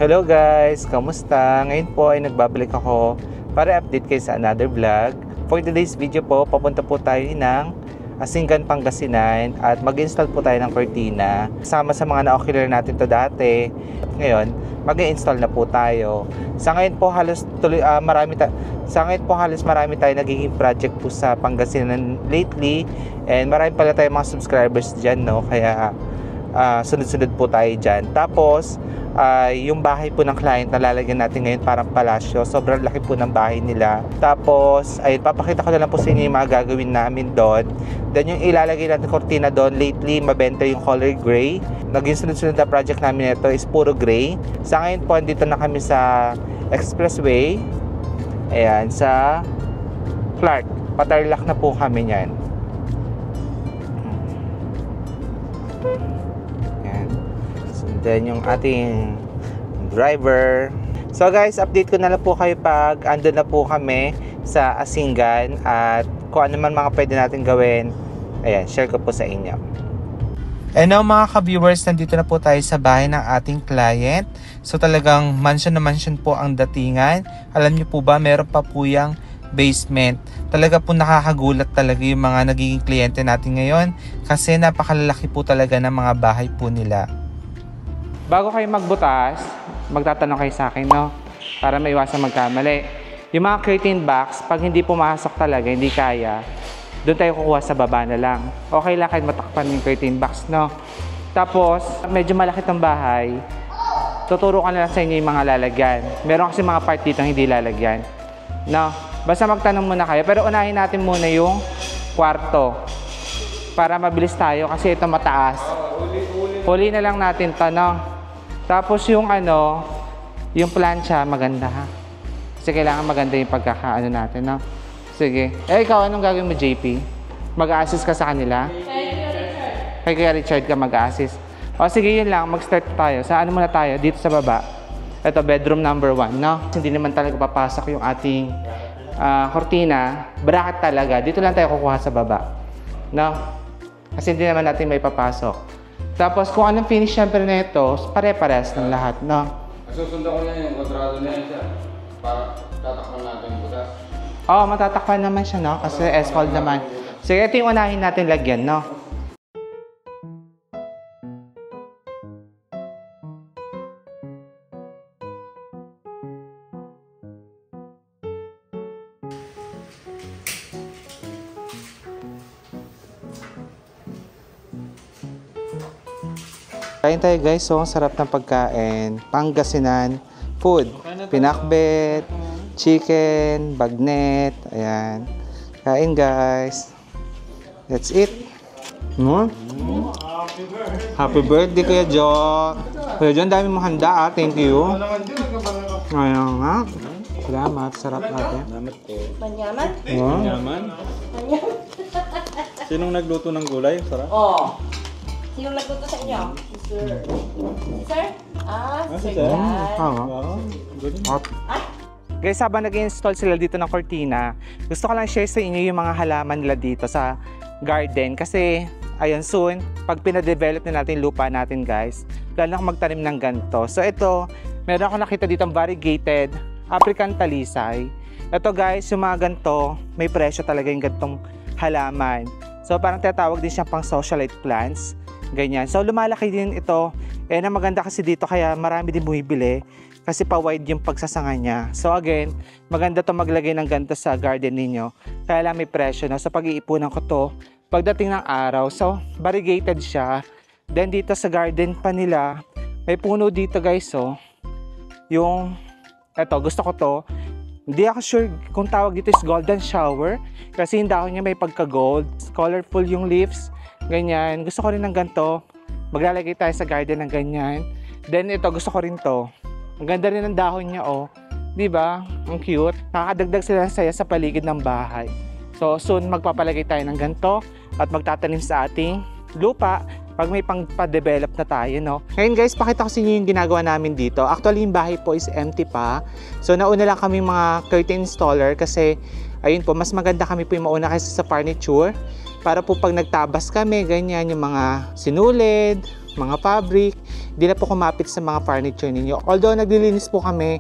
Hello guys! Kamusta? Ngayon po ay nagbabalik ako para update kayo sa another vlog. For today's video po, papunta po tayo ng Asingan, Pangasinan at mag-install po tayo ng cortina. Kasama sa mga na-ocular natin to dati. Ngayon, mag-install na po tayo. Sa ngayon po halos marami tayo nagiging project po sa Pangasinan lately. And marami pala tayong mga subscribers dyan, no? Kaya sunod-sunod po tayo dyan. Tapos yung bahay po ng client na lalagyan natin ngayon parang palasyo. Sobrang laki po ng bahay nila. Tapos ay papakita ko na lang po sa inyo yung mga gagawin namin doon. Then yung ilalagay natin cortina doon, lately mabenta yung color gray. Naging sunod-sunod na project namin ito is puro gray. Sa ngayon po dito na kami sa Expressway. Ayan, sa Clark. Patarlac na po kami niyan. Then yung ating driver. So guys, update ko na lang po kayo pag andun na po kami sa Asingan at kung ano man mga pwede natin gawin. Ayan, share ko po sa inyo. And now mga ka-viewers, nandito na po tayo sa bahay ng ating client. So talagang mansion na mansion po ang datingan. Alam niyo po ba, meron pa po yung basement. Talaga po nakakagulat talaga yung mga nagiging kliyente natin ngayon kasi napakalalaki po talaga ng mga bahay po nila. Bago kayo magbutas, magtatanong kayo sa akin, no? Para maiwasan magkamali. Yung mga curtain box, pag hindi pumasok talaga, hindi kaya, doon tayo kukuha sa baba na lang. Okay lang kahit matakpan yung curtain box, no? Tapos, medyo malaki tong bahay, tuturo ka na lang sa inyo yung mga lalagyan. Meron kasi mga part dito hindi lalagyan. No? Basta magtanong muna kayo. Pero unahin natin muna yung kwarto. Para mabilis tayo kasi ito mataas. Huli na lang natin to, no? Tapos yung yung plancha, maganda ha. Kasi kailangan maganda yung pagkakaano natin, no? Sige. Ikaw, anong gagawin mo, JP? Mag-a-assist ka sa kanila? Kay Kuya Richard ka mag-a-assist. O sige, yun lang. Mag-start tayo. Saan muna tayo? Dito sa baba. Ito, bedroom number 1, no? Hindi naman talaga papasok yung ating cortina. Bracket talaga. Dito lang tayo kukuha sa baba. No? Kasi hindi naman natin may papasok. Tapos kung anong finish syempre na ito, pare-pares ng lahat, no? Susundan ko na yung kontrado na yan siya. Para tatakpan natin yung butas. Oo, matatakpan naman siya, no? Kasi asphalt naman. Sige, ito yung unahin natin lagyan, no? Kain tayo guys, so ang sarap ng pagkain. Pangasinan food. Pinakbet, chicken, bagnet, ayan. Kain guys. That's it. Happy birthday Kuya John. Kuya John, dami mong handa ah. Thank you. Ayan nga. Salamat, sarap natin. Salamat po. Manyaman? Manyaman? Sinong nagluto ng gulay? Sarap? Oo. Sinong nagluto sa inyo? Sir. Sir? Sir Dad. Guys, habang nag-install sila dito ng cortina, gusto ko lang share sa inyo yung mga halaman nila dito sa garden. Kasi, ayun, soon, pag pinadevelop na natin lupa natin, guys, lalo na magtanim ng ganito. So, ito, meron ako nakita dito ang variegated African talisay. Ito, guys, yung mga ganito, may presyo talaga yung gantong halaman. So, parang tinatawag din siyang pang socialite plants. Ganyan. So, lumalaki din ito. Na maganda kasi dito, kaya marami din bumibili. Kasi pa-wide yung pagsasanga niya. So again, maganda to maglagay ng ganito sa garden ninyo. Kaya lang may presyo, no? So pag-iipunan ko to pagdating ng araw. So variegated siya. Then dito sa garden pa nila, may puno dito guys, oh. Yung, eto, gusto ko to. Hindi ako sure kung tawag dito is golden shower. Kasi yung dahon niya may pagka-gold. Colorful yung leaves. Ganyan. Gusto ko rin ng ganito. Maglalagay tayo sa garden ng ganyan. Then ito, gusto ko rin to. Ang ganda rin ng dahon niya, oh. Diba? Ang cute. Nakakadagdag sila ng saya sa paligid ng bahay. So, soon magpapalagay tayo ng ganito at magtatanim sa ating lupa pag may pang-develop na tayo, no? Ngayon guys, pakita ko sa inyo yung ginagawa namin dito. Actually, yung bahay po is empty pa. So, nauna lang kami mga curtain installer kasi, ayun po, mas maganda kami po yung mauna kaysa sa furniture. Para po pag nagtabas kami, ganyan, yung mga sinulid, mga fabric, hindi na po kumapit sa mga furniture ninyo. Although naglilinis po kami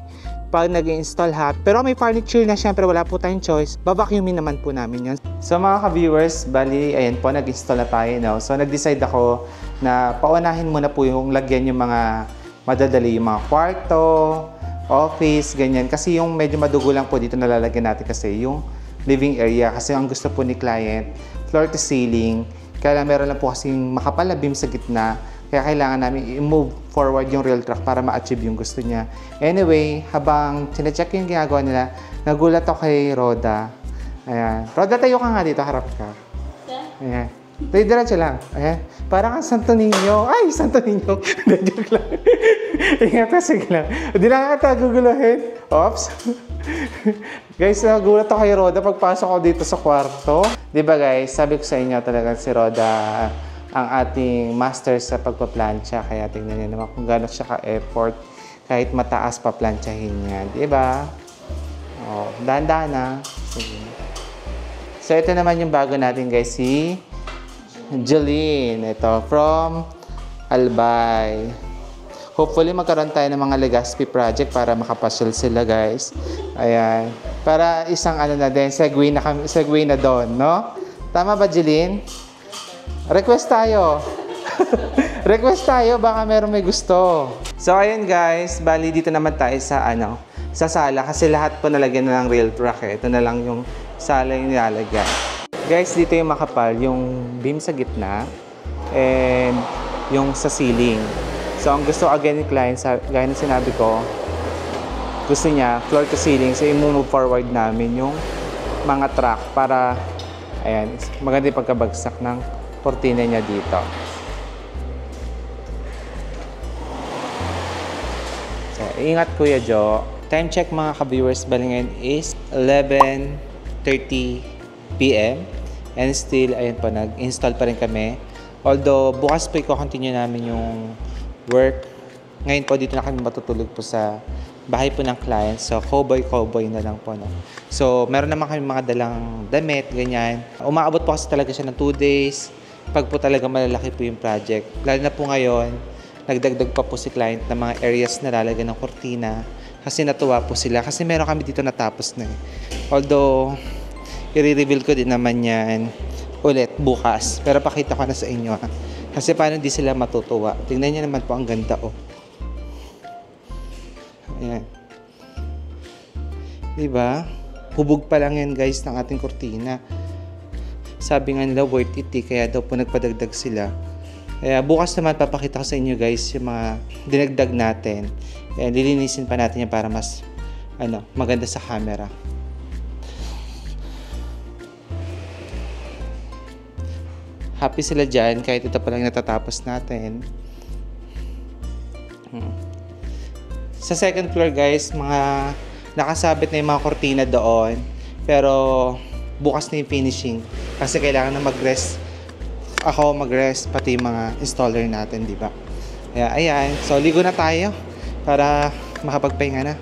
pag nag-install ha, pero may furniture na syempre wala po tayong choice, babacuumin naman po namin yun. So mga ka-viewers, bali, ayan po, nag-install na tayo, no? So nag-decide ako na paunahin muna po yung lagyan yung mga madadali, yung mga kwarto, office, ganyan. Kasi yung medyo madugo lang po dito nalalagyan natin kasi yung living area. Kasi ang gusto po ni client, floor to ceiling. Kaya meron lang po kasing makapal na beam sa gitna. Kaya kailangan namin i-move forward yung rail track para ma-achieve yung gusto niya. Anyway, habang sinecheck yung ginagawa nila, nagulat ako kay Roda. Ayan. Roda, tayo ka nga dito, harap ka. Ayan. Tayo diretso lang. Ayan. Parang ang Santo Niño. Ay, Santo Niño. Joke lang. Ingat ka, sige lang. Hindi lang kita guguluhin. Oops. Guys, nagulat ako kay Roda pagpasok ko dito sa kwarto. Diba guys, sabi ko sa inyo talaga si Roda ang ating master sa pagpaplantsa. Kaya tingnan niyo naman kung gano'n siya ka-effort. Kahit mataas pa plantsahin niya. Diba? Oh, dahan-dahan na. Sige. So, ito naman yung bago natin guys, si Jeline. Ito, from Albay. Hopefully, magkaroon tayo ng mga Legazpi project para makapasyal sila guys. Ayan. Para isang ano na din, segue na doon, no? Tama ba, Jeline? Request tayo. Request tayo, baka meron may gusto. So, ayun guys, bali dito naman tayo sa sa sala kasi lahat po nalagyan na ng rail track eh. Ito na lang yung sala yung nilalagyan. Guys, dito yung makapal, yung beam sa gitna and yung sa ceiling. So, ang gusto again ni client, gaya na sinabi ko, gusto niya floor to ceiling. So, i-move forward namin yung mga track para, ayan, maganda yung pagkabagsak ng kortina niya dito. So, ingat Kuya Jo. Time check mga ka-viewers, bali ngayon is 11:30 PM. And still, ayun po, nag-install pa rin kami. Although, bukas po i-continue namin yung work. Ngayon po, dito na kami matutulog po sa bahay po ng client. So, cowboy na lang po. No? So, meron naman kami mga dalang damit, ganyan. Umaabot po kasi talaga siya ng 2 days. Pag po talaga malalaki po yung project. Lalo na po ngayon, nagdagdag pa po si client ng mga areas na lalagyan ng kortina. Kasi natuwa po sila. Kasi meron kami dito natapos na eh. Although, i-reveal ko din naman yan ulit bukas. Pero pakita ko na sa inyo ha. Kasi paano di sila matutuwa. Tingnan niyo naman po ang ganda oh. Ayan. Diba? Hubog pa lang yan guys ng ating kortina. Sabi nga nila worth it eh. Kaya daw po nagpadagdag sila. Kaya bukas naman papakita ko sa inyo guys yung mga dinagdag natin. Kaya lilinisin pa natin yan para mas maganda sa camera. Happy sila dyan kahit ito pa lang natatapos natin. Sa second floor guys, mga nakasabit na yung mga kortina doon. Pero bukas na yung finishing. Kasi kailangan na mag-rest. Ako mag-rest, pati yung mga installer natin, di ba? Kaya ayan, so ligo na tayo para makapagpahinga na.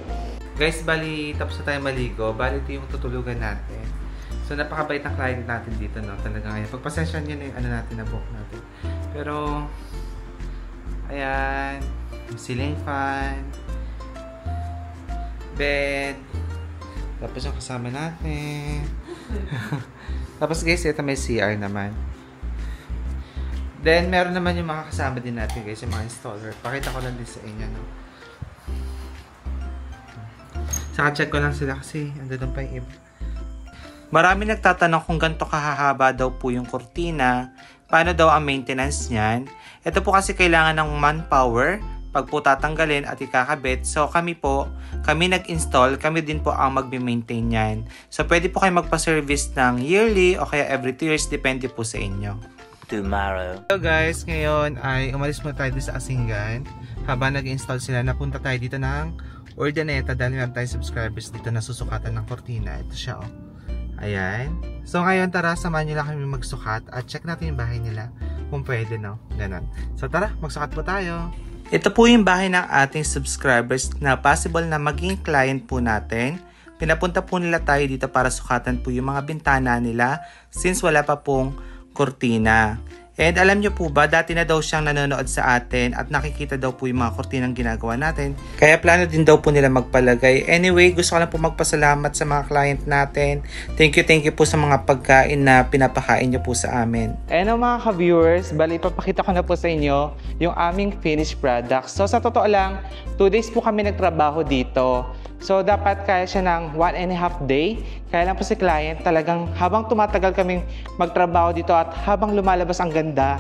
Guys, bali tapos na tayo maligo. Bali ito yung tutulugan natin. So, napakabait ng client natin dito, no? Talaga ngayon. Pagpasensyon nyo na yung natin, na book natin. Pero, ayan, yung ceiling fan, bed, tapos yung kasama natin. Tapos guys, ito may CR naman. Then, meron naman yung mga kasama din natin guys, yung mga installer. Pakita ko lang din sa inyo, no? Saka check ko lang sila kasi andun pa yung iba. Marami nagtatanong kung ganito kahahaba daw po yung kortina. Paano daw ang maintenance niyan? Ito po kasi kailangan ng manpower pag po tatanggalin at ikakabit. So kami nag-install, kami din po ang magme-maintain niyan. So pwede po kayo magpa-service ng yearly o kaya every 2 years, depende po sa inyo. Tomorrow. So guys, ngayon ay umalis muna tayo sa Asingan. Habang nag-install sila, napunta tayo dito ng Urdaneta dahil meron tayong subscribers dito na susukatan ng kortina. Ito siya oh. Ayan. So ngayon tara, samahan nyo lang kami magsukat at check natin yung bahay nila kung pwede, no? Ganon. So tara, magsukat po tayo. Ito po yung bahay ng ating subscribers na possible na maging client po natin. Pinapunta po nila tayo dito para sukatan po yung mga bintana nila since wala pa pong kortina. And alam nyo po ba, dati na daw siyang nanonood sa atin at nakikita daw po yung mga kurtinang ginagawa natin. Kaya plano din daw po nila magpalagay. Anyway, gusto ko lang po magpasalamat sa mga client natin. Thank you po sa mga pagkain na pinapakain nyo po sa amin. And mga ka-viewers, bali ipapakita ko na po sa inyo yung aming finished product. So sa totoo lang, 2 days po kami nagtrabaho dito. So dapat kaya siya ng 1.5 day. Kaya lang po si client talagang habang tumatagal kaming magtrabaho dito at habang lumalabas ang ganda,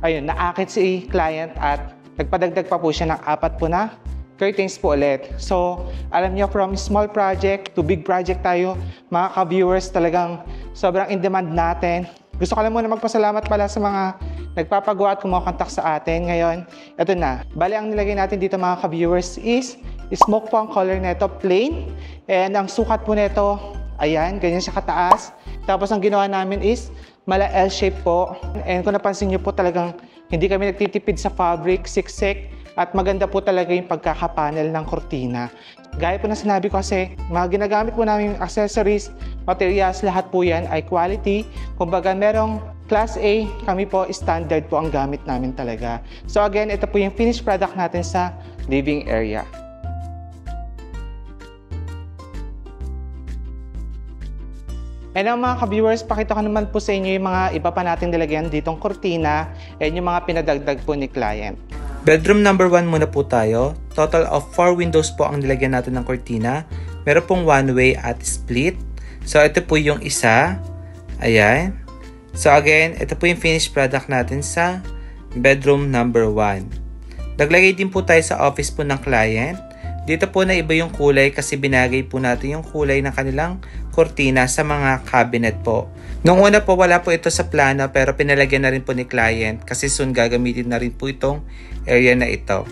ayun, naakit si client at nagpadagdag pa po siya ng 4 po na curtains po ulit. So alam niyo, from small project to big project tayo, mga ka-viewers, talagang sobrang in demand natin. Gusto ko lang muna magpasalamat pala sa mga nagpapagawa at kumakontak sa atin. Ngayon, ito na. Bali, ang nilagay natin dito mga ka-viewers is smoke po ang color nito, plain. And ang sukat po nito, ayan, ganyan siya kataas. Tapos ang ginawa namin is mala L-shape po. And kung napansin nyo po, talagang hindi kami nagtitipid sa fabric, siksik. At maganda po talaga yung pagkakapanel ng kortina. Gaya po na sinabi ko kasi, mga ginagamit po namin yung accessories, materials, lahat po yan ay quality. Kumbaga merong Class A, kami po standard po ang gamit namin talaga. So again, ito po yung finished product natin sa living area. And ang mga ka-viewers, pakita ko naman po sa inyo yung mga iba pa natin nilagyan ditong kortina and yung mga pinadagdag po ni client. Bedroom number 1 muna po tayo. Total of 4 windows po ang nilagyan natin ng kortina. Meron pong one way at split. So ito po yung isa. Ayan. So again, ito po yung finished product natin sa bedroom number 1. Naglagay din po tayo sa office po ng client. Dito po na iba yung kulay kasi binagay po natin yung kulay ng kanilang kortina sa mga cabinet po. Nung una po wala po ito sa plano pero pinalagyan na rin po ni client kasi soon gagamitin na rin po itong area na ito.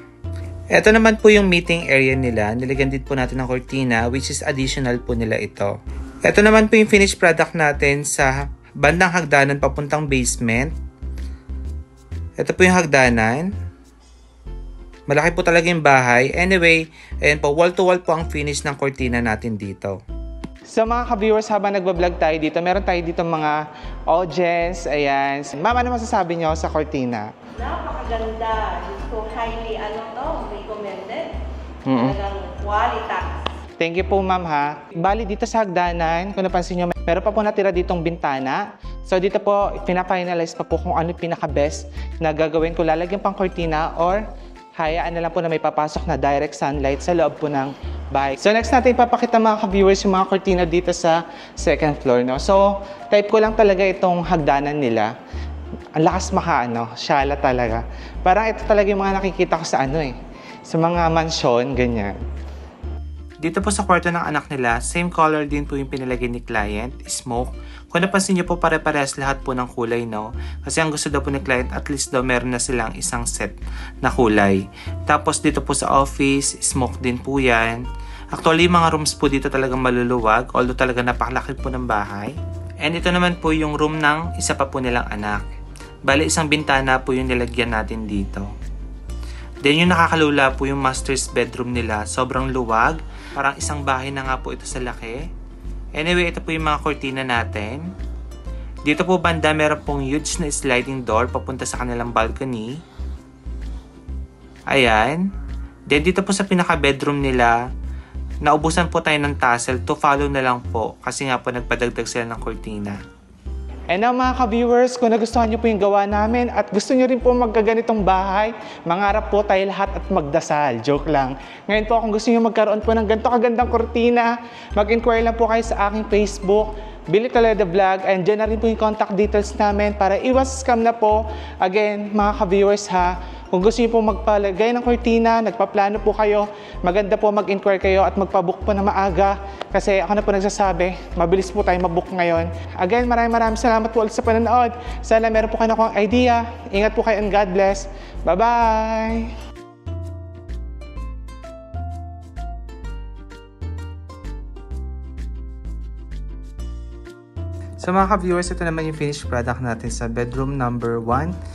Ito naman po yung meeting area nila. Nilagyan din po natin ng kortina which is additional po nila ito. Ito naman po yung finished product natin sa bandang hagdanan papuntang basement. Ito po yung hagdanan. Malaki po talaga yung bahay. Anyway, ayan po, wall to wall po ang finish ng kortina natin dito. So mga ka-viewers, habang nagbablog tayo dito, meron tayo dito mga audience. Ayan. Ma'am, ano masasabi nyo sa kortina? Napakaganda. So highly, recommended. Talagang quality. Thank you po ma'am ha. Bali dito sa hagdanan, kung napansin nyo, meron pa po natira ditong bintana. So dito po, pina-finalize pa po kung ano yung pinaka-best na gagawin ko. Lalagyan pang kortina or hayaan na lang po na may papasok na direct sunlight sa loob po ng bahay. So next natin ipapakita mga ka-viewers yung mga kortina dito sa second floor. No? So type ko lang talaga itong hagdanan nila. Ang lakas syala talaga. Parang ito talaga yung mga nakikita ko sa sa mga mansyon, ganyan. Dito po sa kwarto ng anak nila, same color din po yung pinalagay ni client, smoke. Kung napansin niyo po, pare-parehas lahat po ng kulay, no? Kasi ang gusto daw po ni client, at least daw meron na silang isang set na kulay. Tapos dito po sa office, smoke din po yan. Actually, mga rooms po dito talagang maluluwag, although talaga napakalaki po ng bahay. And ito naman po yung room ng isa pa po nilang anak. Bali, isang bintana po yung nilagyan natin dito. Then yung nakakalula po yung master's bedroom nila, sobrang luwag. Parang isang bahay na nga po ito sa laki. Anyway, ito po yung mga kortina natin. Dito po banda, meron pong huge na sliding door papunta sa kanilang balcony. Ayan. Then dito po sa pinaka-bedroom nila, naubusan po tayo ng tassel. To follow na lang po kasi nga po nagpadagdag sila ng kortina. And now mga ka-viewers, kung nagustuhan nyo po yung gawa namin at gusto nyo rin po magkaganitong bahay, mangarap po tayo lahat at magdasal. Joke lang. Ngayon po kung gusto nyo magkaroon po ng ganito kagandang kortina, mag-inquire lang po kayo sa aking Facebook, Billy Toledo Vlog, and dyan na rin po yung contact details namin para iwas scam na po. Again, mga ka-viewers ha, kung gusto niyo po magpalagay ng kortina, nagpaplano po kayo, maganda po mag-inquire kayo at magpabook po na maaga. Kasi ako na po nagsasabi, mabilis po tayo mabook ngayon. Again, maraming salamat po ulit sa panonood. Sana meron po kayo na akong idea. Ingat po kayo and God bless. Bye-bye! So mga ka-viewers, ito naman yung finished product natin sa bedroom number 1.